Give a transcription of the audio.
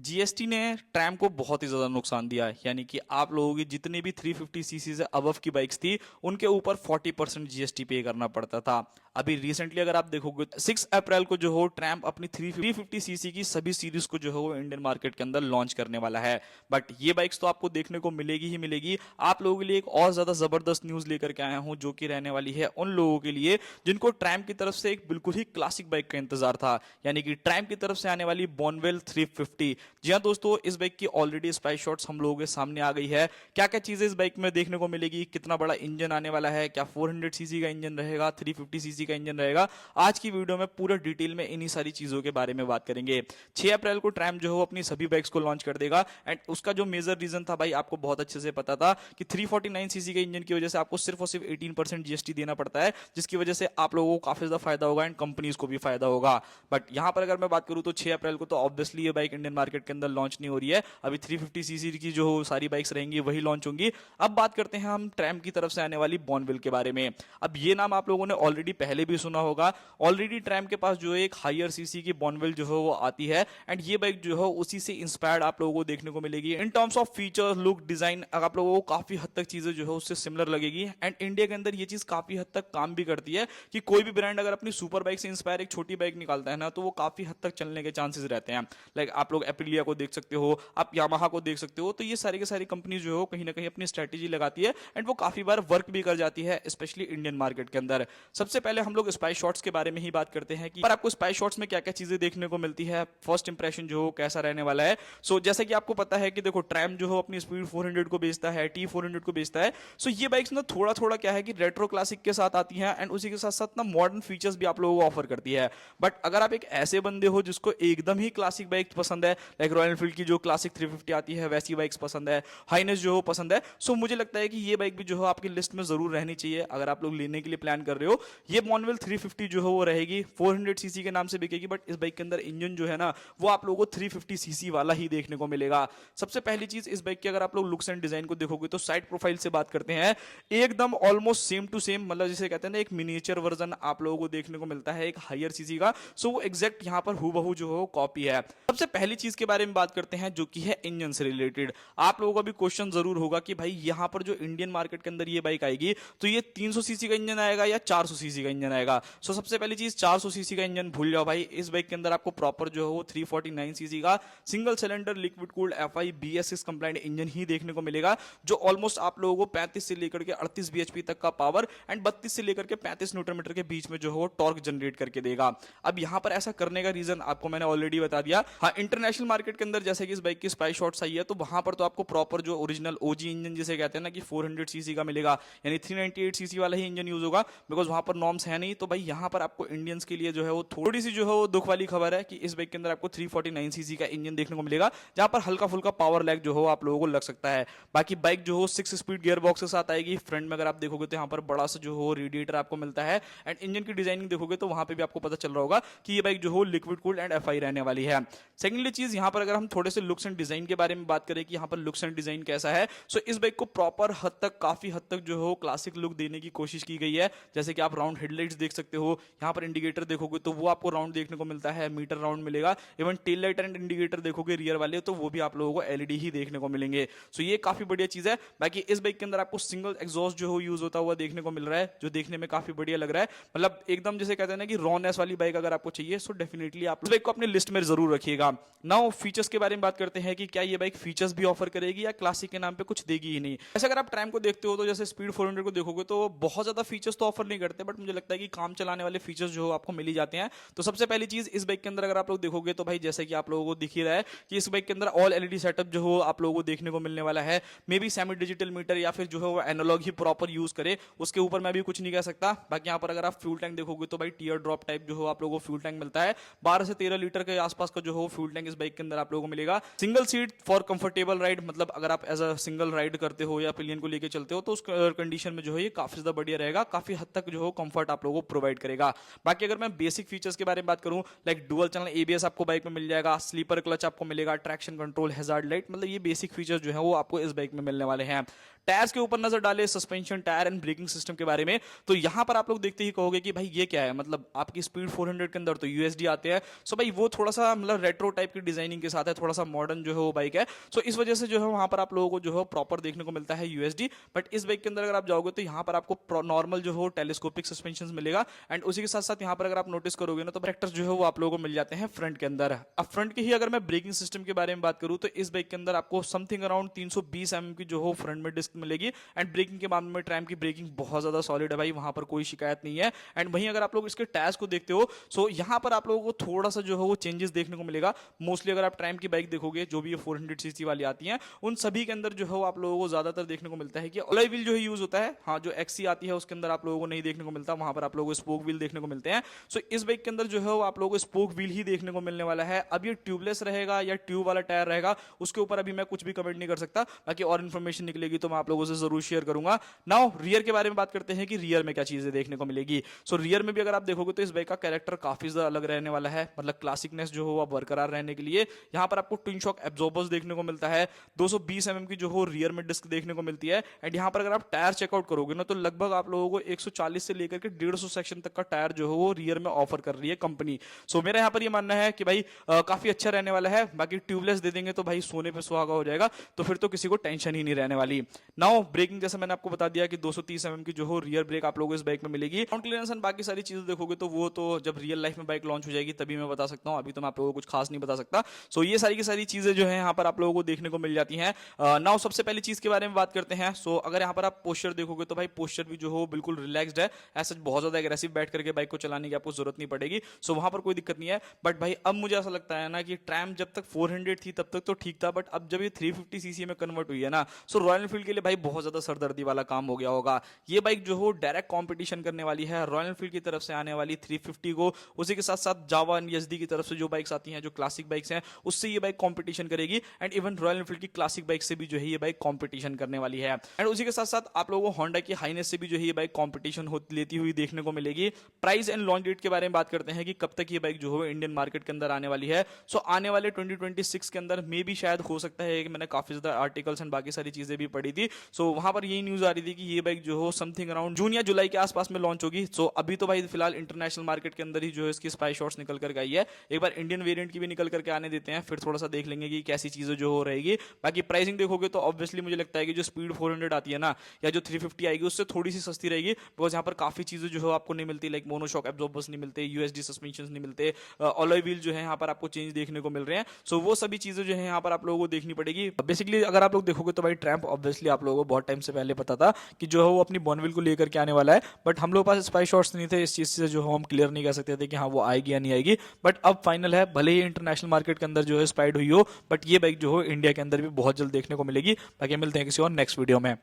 GST ने tram को बहुत ही ज्यादा नुकसान दिया है। यानी कि आप लोगों की जितनी भी 350 सीसी से अबव की बाइक्स थी उनके ऊपर 40% जीएसटी पे करना पड़ता था। अभी रिसेंटली अगर आप देखोगे 6 अप्रैल को जो हो ट्रैम अपनी 350 सीसी की सभी सीरीज को जो है वो इंडियन मार्केट के अंदर लॉन्च करने वाला है। बट ये बाइक्स तो आपको देखने को मिलेगी ही मिलेगी। आप लोगों के लिए एक और ज्यादा जबरदस्त न्यूज लेकर के आया हूं जो कि रहने वाली है उन लोगों के लिए जिनको ट्रैम की तरफ से एक बिल्कुल ही क्लासिक बाइक का इंतजार था। यानी कि ट्रैम की तरफ से आने वाली बॉनवेल 350। जी हाँ दोस्तों, इस बाइक की ऑलरेडी स्पाइस शॉट्स हम लोगों के सामने आ गई है। क्या क्या चीजें इस बाइक में देखने को मिलेगी, कितना बड़ा इंजन आने वाला है, क्या 400 सीसी का इंजन रहेगा, 350 सीसी का इंजन रहेगा, आज की वीडियो में पूरा डिटेल में इन्हीं सारी चीजों के बारे में बात करेंगे। 6 अप्रैल को ट्रैम जो है अपनी सभी बाइक्स को लॉन्च कर देगा एंड उसका जो मेजर रीजन था भाई आपको बहुत अच्छे से पता था कि 349 सीसी के इंजन की वजह से आपको सिर्फ और सिर्फ 18% जीएसटी देना पड़ता है, जिसकी वजह से आप लोगों को काफी ज्यादा फायदा होगा एंड कंपनीज को भी फायदा होगा। बट यहां पर अगर मैं बात करूं तो 6 अप्रैल को तो ऑब्वियसली ये बाइक इंडियन मार्केट के अंदर लॉन्च नहीं हो रही है। अभी 350 सीसी की जो सारी बाइक्स रहेंगी वही लॉन्च होंगी। अब बात करते हैं हम ट्रैम की तरफ से आने वाली बॉनविल के बारे में। अब ये नाम आप लोगों ने ऑलरेडी पहले भी सुना होगा। ऑलरेडी ट्रैम के पास जो है एक हायर सीसी की बॉनविल जो है वो आती है एंड ये बाइक जो है उसी से इंस्पायर्ड आप लोगों को देखने को मिलेगी। In terms of feature, look, design आप लोगों को काफी हद तक चीजें जो है उससे सिमिलर लगेगी एंड इंडिया के अंदर ये चीज काफी हद तक काम भी करती है कि कोई भी ब्रांड अगर अपनी सुपर बाइक से इंस्पायर एक छोटी बाइक निकालता है ना तो वो काफी हद तक चलने के चांसेस रहते हैं। लाइक आप लोग एप्रिलिया को देख सकते हो, आप यामाहा को देख सकते हो। तो ये सारी की सारी कंपनी जो है कहीं ना कहीं अपनी स्ट्रेटेजी लगाती है एंड वो काफी बार वर्क भी कर जाती है, स्पेशली इंडियन मार्केट के अंदर। सबसे पहले हम लोग स्पाइस शॉट्स के बारे में ही बात करते हैं कि पर आपको स्पाइस शॉट्स में क्या क्या चीजें देखने को मिलती है, फर्स्ट इंप्रेशन जो हो कैसा रहने वाला है। सो जैसे कि आपको पता है कि देखो ट्रैम जो हो अपनी स्पीड 400 को बेचता है, T400 को बेचता है। सो ये बाइक्स ना थोड़ा थोड़ा क्या है कि रेट्रो क्लासिक के साथ आती है एंड उसी के साथ साथ ना मॉडर्न फीचर्स भी आप लोगों को ऑफर करती है। बट अगर आप एक ऐसे बंदे हो जिसको एकदम ही क्लासिक बाइक पसंद है, लाइक रॉयल एनफील्ड की जो क्लासिक 350 आती है वैसी बाइक्स पसंद है, हाइनेस जो हो पसंद है, सो मुझे लगता है कि ये बाइक भी जो है आपकी लिस्ट में जरूर रहनी चाहिए अगर आप लोग लेने के लिए प्लान कर रहे हो। ये बॉनविल 350 जो है वो रहेगी 400 सीसी के नाम से बिकेगी, बट इस बाइक के अंदर इंजन जो है ना वो आप लोगों को 350 सीसी वाला ही देखने को मिलेगा। सबसे पहली चीज इस बाइक की अगर आप लोग लुक्स एंड डिजाइन को देखोगे तो साइड प्रोफाइल से बात करते हैं एकदम ऑलमोस्ट सेम टू सेम, मतलब जिसे कहते हैं ना एक मिनिएचर वर्जन आप लोगों को देखने को मिलता है एक हायर सीसी का। सो वो एग्जैक्ट यहाँ पर हूबहू जो है कॉपी है। सबसे पहली चीज के बारे में बात करते हैं जो कि है इंजन से रिलेटेड। आप लोगों का भी क्वेश्चन जरूर होगा कि भाई यहाँ पर जो इंडियन मार्केट के अंदर ये बाइक आएगी तो ये 300 सीसी का इंजन आएगा या 400 सीसी का इंजन आएगा। सो सबसे पहली चीज 400 सीसी का इंजन भूल जाओ भाई। इस बाइक के अंदर आपको प्रॉपर जो है वो 349 सीसी का single cylinder liquid cooled FI BS6 compliant engine ही देखने को मिलेगा, जो ऑलमोस्ट आप लोगों को 35 से लेकर के 38 bhp तक का पावर एंड 32 से लेकर के 35 न्यूटन मीटर के बीच में जो है वो टॉर्क जनरेट करके देगा। अब यहाँ पर ऐसा करने का रीजन आपको मैंने ऑलरेडी बता दिया। हाँ, इंटरनेशनल मार्केट के अंदर जैसे कि इस बाइक की स्पाइस शॉट्स आई है तो वहां पर तो आपको प्रॉपर जो ओरिजिनल ओजी इंजन जिसे कहते हैं ना कि 400 सीसी का मिलेगा, यानी 398 सीसी वाला ही इंजन यूज होगा बिकॉज वहां पर नॉर्म्स है नहीं। तो भाई यहाँ पर आपको इंडियंस के लिए जो है वो थोड़ी सी जो है वो दुख वाली खबर है कि इस बाइक के अंदर आपको 349 सीसी का इंजन देखने को मिलेगा, जहां पर हल्का फुल्का पावर लैग जो हो आप लोगों को लग सकता है। बाकी बाइक जो हो 6 स्पीड गियर बॉक्स के साथ आएगी। फ्रंट में अगर आप देखोगे तो यहाँ पर बड़ा सा जो हो रेडिएटर आपको मिलता है एंड इंजन की डिजाइनिंग देखोगे तो वहां पे भी आपको पता चल रहा होगा कि ये बाइक जो हो लिक्विड कूल्ड एंड एफआई रहने वाली है। सेकेंडली चीज यहाँ पर अगर हम थोड़े से लुक्स एंड डिजाइन के बारे में बात करें कि यहाँ पर लुक्स एंड डिजाइन कैसा है, सो इस बाइक को प्रॉपर हद तक काफी हद तक जो हो क्लासिक लुक देने की कोशिश की गई है। जैसे कि आप राउंड हेडलाइट्स देख सकते हो, यहाँ पर इंडिकेटर देखोगे तो वो आपको राउंड देखने को मिलता है, मीटर राउंड मिलेगा। Even tail light and indicator देखोगे रियर वाले तो वो भी आप लोगों को एलईडी ही देखने को मिलेंगे। सो ये काफी बढ़िया चीज है। बाकी इस बाइक के अंदर आपको सिंगल एग्जॉस्ट जो हो यूज होता हुआ देखने को मिल रहा है, जो देखने में काफी बढ़िया लग रहा है। मतलब एकदम जैसे कहते हैं ना कि रॉनेस वाली बाइक अगर आपको चाहिए सो डेफिनेटली आप इस बाइक को अपनी लिस्ट में जरूर रखिएगा। नाउ फीचर्स के बारे में बात करते हैं कि क्या ये बाइक फीचर्स भी ऑफर करेगी या क्लासिक के नाम पे कुछ देगी ही नहीं। ऐसे अगर आप ट्रैम को देखते हो तो जैसे स्पीड 400 को देखोगे तो बहुत ज्यादा फीचर्स तो ऑफर नहीं करते, बट मुझे लगता है कि काम चलाने वाले फीचर्स जो आपको मिल ही जाते हैं। तो सबसे पहली चीज इस बाइक के अंदर अगर आप लोग देखोगे तो भाई जैसे कि आप लोगों को दिख ही रहा है कि इस बाइक के अंदर ऑल एलईडी सेटअप जो हो आप लोगों को देखने को मिलने वाला है। May be semi digital meter या फिर जो है वो एनालॉग ही प्रॉपर यूज करे, उसके ऊपर मैं भी कुछ नहीं कह सकता। बाकी यहाँ पर अगर आप फ्यूल टैंक देखोगे तो भाई टीयर ड्रॉप टाइप जो हो आप लोगों को फ्यूल टैंक मिलता है। 12 से 13 लीटर के आसपास का जो हो फ्यूल टैंक इस बाइक के अंदर आप लोगों को मिलेगा। Single seat for comfortable ride, मतलब अगर आप एज अ सिंगल राइड करते हो या पिलियन को लेके चलते हो तो उस कंडीशन में जो है ये काफी ज्यादा बढ़िया रहेगा। काफी हद तक जो हो कंफर्ट कंफर्ट आप लोगों को प्रोवाइड करेगा। बाकी अगर मैं बेसिक फीचर्स के बारे में बात करूं, लाइक डुअल चैनल एबीएस आपको बाइक में मिल जाएगा, स्लीपर क्लच आपको मिलेगा, ट्रैक्शन कंट्रोल, हैजार्ड लाइट, मतलब ये बेसिक फीचर्स जो है वो आपको इस बाइक में मिलने वाले हैं। टायर्स के ऊपर नजर डाले, suspension, tyre and braking system के बारे में, तो यहां पर आप लोग देखते ही कहोगे कि भाई ये क्या है, मतलब आपकी स्पीड 400 के अंदर तो यूएसडी आते हैं। सो भाई वो थोड़ा सा मतलब रेट्रो टाइप की डिजाइनिंग के साथ है, थोड़ा सा मॉडर्न जो है वो बाइक है। सो इस वजह से जो है वहां पर आप लोगों को जो है प्रॉपर देखने को मिलता है यूएसडी। बट इस बाइक के अंदर अगर आप जाओगे तो यहाँ पर आपको नॉर्मल जो हो टेलीस्कोपिक सस्पेंशन मिलेगा। एंड उसी के साथ साथ यहाँ पर अगर आप नोटिस करोगे ना तो ट्रैक्टर्स जो है वो आप लोगों को मिल जाते हैं फ्रंट के अंदर। अब फ्रंट की ही अगर मैं ब्रेकिंग सिस्टम के बारे में बात करूं तो इस बाइक के अंदर आपको समथिंग अराउंड 320 mm की जो हो फ्रंट में डिस्क मिलेगी। एंड ब्रेकिंग के मामले में ट्रैम की ब्रेकिंग बहुत ज्यादा सॉलिड है भाई, वहां पर कोई शिकायत नहीं है। एंड वहीं अगर आप लोग इसके टायर्स को देखते हो, सो यहां पर आप लोगों को थोड़ा सा जो है वो चेंजेस देखने को मिलेगा। मोस्टली अगर आप ट्रैम की बाइक देखोगे जो भी ये 400 सीसी वाली आती हैं, उन सभी के अंदर जो है वो आप लोगों को ज्यादातर देखने को मिलता है कि अलॉय व्हील जो है यूज होता है। हाँ, जो एक्सी आती है उसके अंदर आप लोगों को नहीं देखने को मिलता, वहां पर आप लोगों को स्पोक व्हील देखने को मिलते हैं। सो इस बाइक के अंदर जो है वो आप लोगों को स्पोक व्हील ही देखने को मिलने वाला है। अब ये ट्यूबलेस रहेगा या ट्यूब वाला टायर रहेगा उसके ऊपर अभी मैं कुछ भी कमेंट नहीं कर सकता, बाकी और इन्फॉर्मेशन निकलेगी तो मैं आप लोगों से जरूर शेयर करूंगा। नाउ रियर के बारे में बात करते हैं कि रियर में क्या चीजें देखने को मिलेगी। सो रियर में भी अगर आप देखोगे तो इस बाइक का कैरेक्टर काफी ज्यादा अलग रहने वाला है, मतलब क्लासिकनेस जो हो बरकरार रहने के लिए यहाँ पर आपको ट्विन शॉक एब्जॉर्बर्स देखने को मिलता है। 220 mm की जो हो रियर में डिस्क देखने को मिलती है। एंड यहाँ पर अगर आप टायर चेकआउट करोगे ना तो लगभग आप लोगों को 140 से लेकर के 150 सेक्शन तक का टायर जो है वो रियर में ऑफर कर रही है कंपनी। सो मेरा यहाँ पर ये मानना है कि भाई काफी अच्छा रहने वाला है। बाकी ट्यूबलेस दे देंगे तो भाई सोने पे सुहागा हो जाएगा, तो फिर तो किसी को टेंशन ही नहीं रहने वाली। नाउ ब्रेकिंग जैसे मैंने आपको बता दिया कि 230 mm की जो हो रियर ब्रेक आप लोगों को इस बाइक में मिलेगी। ग्राउंड क्लियरेंस एंड बाकी सारी चीजें देखोगे तो वो तो जब रियल लाइफ में बाइक लॉन्च हो जाएगी तभी मैं बता सकता हूँ, अभी तो मैं आप लोगों को कुछ खास नहीं बता सकता। सो ये सारी की सारी चीजें जो है यहाँ पर आप लोगों को देखने को मिल जाती हैं। नाउ सबसे पहली चीज के बारे में बात करते हैं। सो अगर यहाँ पर आप पोस्चर देखोगे तो भाई पोस्चर भी जो हो बिल्कुल रिलैक्स्ड है, ऐसा बहुत ज्यादा एग्रेसिव बैठ करके बाइक को चलाने की आपको जरूरत नहीं पड़ेगी। सो वहां पर कोई दिक्कत नहीं है। बट भाई अब मुझे ऐसा लगता है ना कि ट्रैम जब तक 400 थी तब तक तो ठीक था, बट अब जब ये 350 सीसी में कन्वर्ट हुई है ना, सो रॉयल एनफील्ड के लिए भाई बहुत ज्यादा सरदर्दी वाला काम हो गया होगा। ये बाइक जो हो डायरेक्ट कंपटीशन करने वाली है रॉयल एनफील्ड की तरफ से आने वाली 350 को, उसी के साथ साथ जावा एसडी की तरफ से जो बाइक्स आती हैं जो क्लासिक बाइक्स हैं उससे ये बाइक कंपटीशन करेगी। एंड इवन रॉयल एनफील्ड की क्लासिक बाइक से भी जो है ये बाइक कंपटीशन करने वाली है। एंड उसी के साथ साथ आप लोगों को होंडा की हाइनेस से भी जो है ये बाइक कंपटीशन लेती हुई देखने को मिलेगी। प्राइस एंड लॉन्च डेट के बारे में बात करते हैं कि कब तक ये बाइक जो है इंडियन मार्केट के अंदर आने वाली है। सो आने वाले 2026 के अंदर मे भी शायद हो सकता है कि मैंने काफी ज्यादा आर्टिकल्स एंड बाकी सारी चीजें भी पढ़ी थी। सो वहां पर यही न्यूज आ रही थी कि ये बाइक जो हो समथिंग अराउंड जून या जुलाई के आसपास में लॉन्च होगी। सो अभी तो भाई फिलहाल इंटरनेशनल मार्केट के अंदर ही जो है इसकी स्पाई शॉट्स निकल कर आई है, एक बार इंडियन वेरिएंट की भी निकल करके आने देते हैं, फिर थोड़ा सा देख लेंगे कि कैसी चीजें जो हो रहेगी। बाकी प्राइसिंग देखोगे तो ऑब्वियसली मुझे लगता है कि जो स्पीड 400 आती है ना या जो 350 आएगी उससे थोड़ी सी सस्ती रहेगी, बिकॉज यहाँ पर काफी चीजें जो है आपको नहीं मिलती, लाइक मोनोशॉक एब्जॉर्बर्स नहीं मिलते, यूएसडी सस्पेंशन नहीं मिलते, अलॉय व्हील जो है यहाँ पर आपको चेंज देखने को मिल रहे हैं। सो वो सभी चीजें जो है यहाँ पर आप लोगों को देखनी पड़ेगी। बेसिकली अगर आप लोग देखोगे तो भाई ट्रैम्प ऑब्वियसली आप लोगों को बहुत टाइम से पहले पता था कि जो है वो अपनी बॉर्नविल को लेकर के आने वाला है, बट हम लोग पास स्पाई शॉट्स नहीं थे, इस चीज से जो हम क्लियर नहीं कर सकते थे कि हाँ वो आएगी या नहीं आएगी। बट अब फाइनल है, भले ही इंटरनेशनल मार्केट के अंदर जो है स्पाइड हुई हो, बट ये बाइक जो हो इंडिया के अंदर भी बहुत जल्द देखने को मिलेगी। बाकी मिलते हैं किसी और नेक्स्ट वीडियो में।